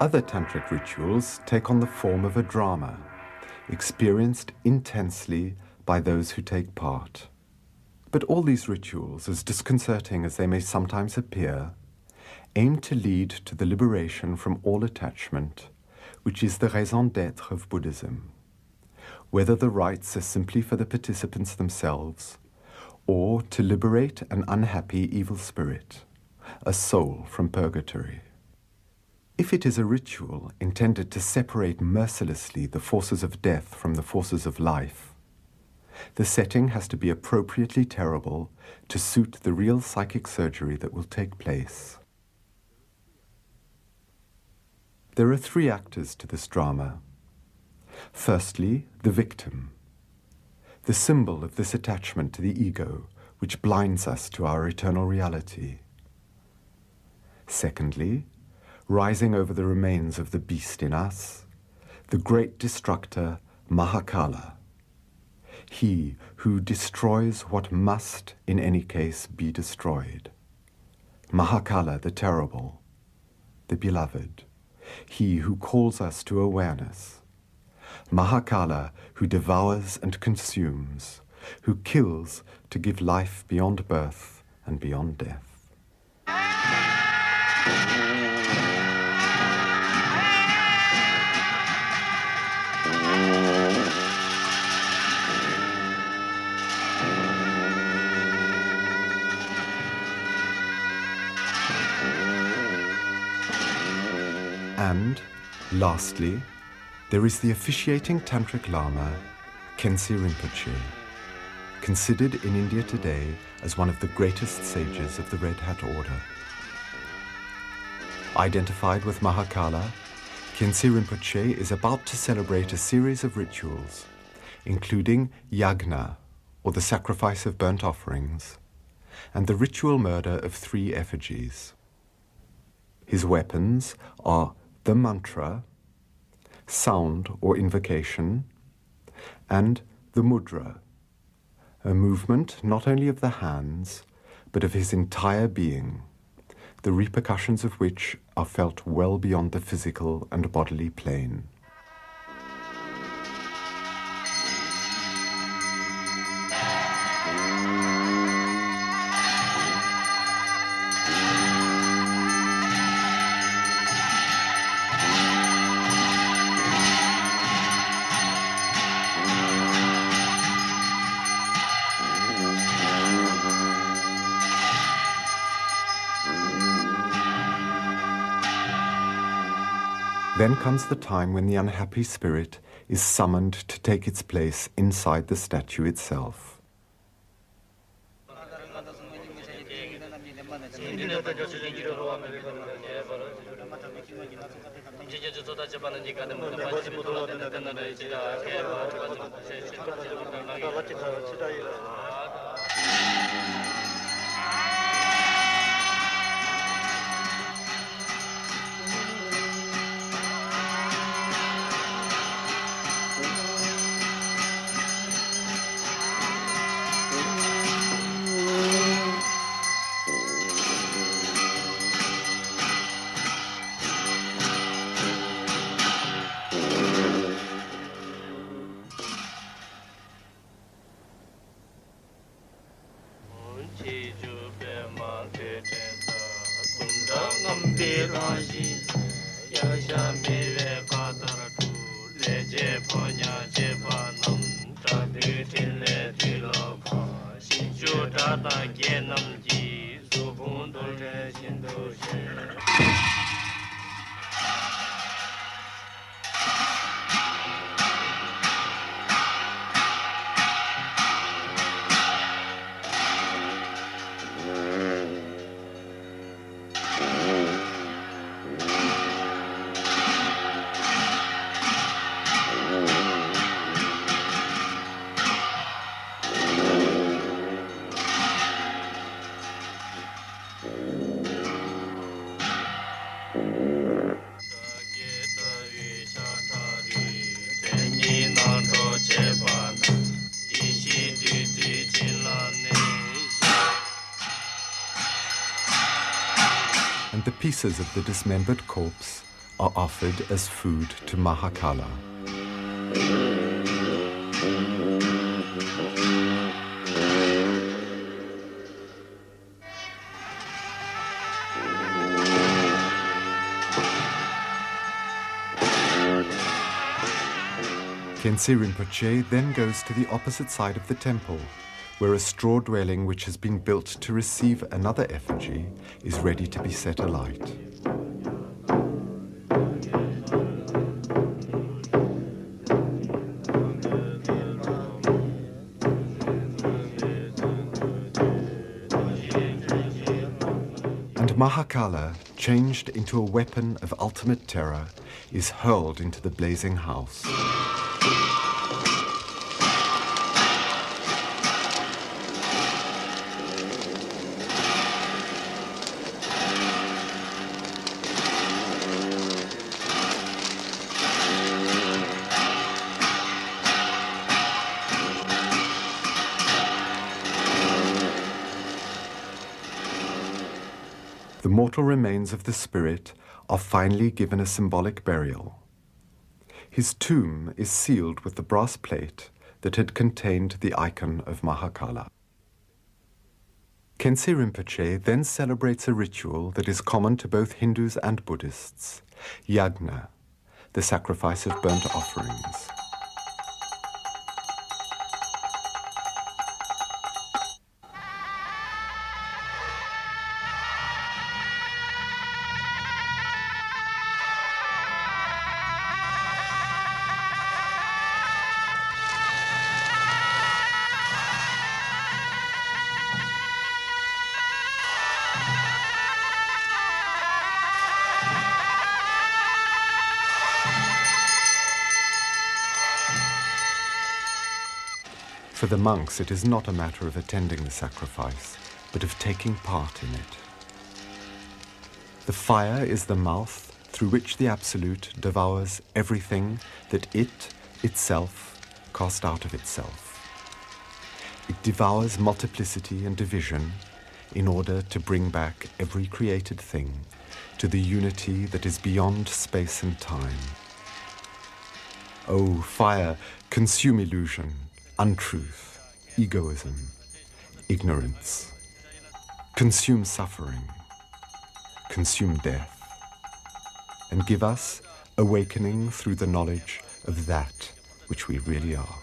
Other tantric rituals take on the form of a drama, experienced intensely by those who take part. But all these rituals, as disconcerting as they may sometimes appear, aim to lead to the liberation from all attachment, which is the raison d'être of Buddhism, whether the rites are simply for the participants themselves, or to liberate an unhappy evil spirit, a soul from purgatory. If it is a ritual intended to separate mercilessly the forces of death from the forces of life, the setting has to be appropriately terrible to suit the real psychic surgery that will take place. There are three actors to this drama. Firstly, the victim, the symbol of this attachment to the ego, which blinds us to our eternal reality. Secondly, rising over the remains of the beast in us, the great destructor, Mahakala, he who destroys what must, in any case, be destroyed. Mahakala, the terrible, the beloved, he who calls us to awareness. Mahakala, who devours and consumes, who kills to give life beyond birth and beyond death. And, lastly, there is the officiating Tantric Lama, Khyentse Rinpoche, considered in India today as one of the greatest sages of the Red Hat Order. Identified with Mahakala, Khyentse Rinpoche is about to celebrate a series of rituals, including yagna, or the sacrifice of burnt offerings, and the ritual murder of 3 effigies. His weapons are the mantra, sound or invocation, and the mudra, a movement not only of the hands, but of his entire being, the repercussions of which are felt well beyond the physical and bodily plane. Then comes the time when the unhappy spirit is summoned to take its place inside the statue itself. And the pieces of the dismembered corpse are offered as food to Mahakala. Khyentse Rinpoche then goes to the opposite side of the temple, where a straw dwelling which has been built to receive another effigy is ready to be set alight. And Mahakala, changed into a weapon of ultimate terror, is hurled into the blazing house. The mortal remains of the spirit are finally given a symbolic burial. His tomb is sealed with the brass plate that had contained the icon of Mahakala. Khyentse Rinpoche then celebrates a ritual that is common to both Hindus and Buddhists, yajna, the sacrifice of burnt offerings. For the monks, it is not a matter of attending the sacrifice, but of taking part in it. The fire is the mouth through which the Absolute devours everything that it, itself, cast out of itself. It devours multiplicity and division in order to bring back every created thing to the unity that is beyond space and time. O fire, consume illusion, untruth, egoism, ignorance. Consume suffering, consume death, and give us awakening through the knowledge of that which we really are.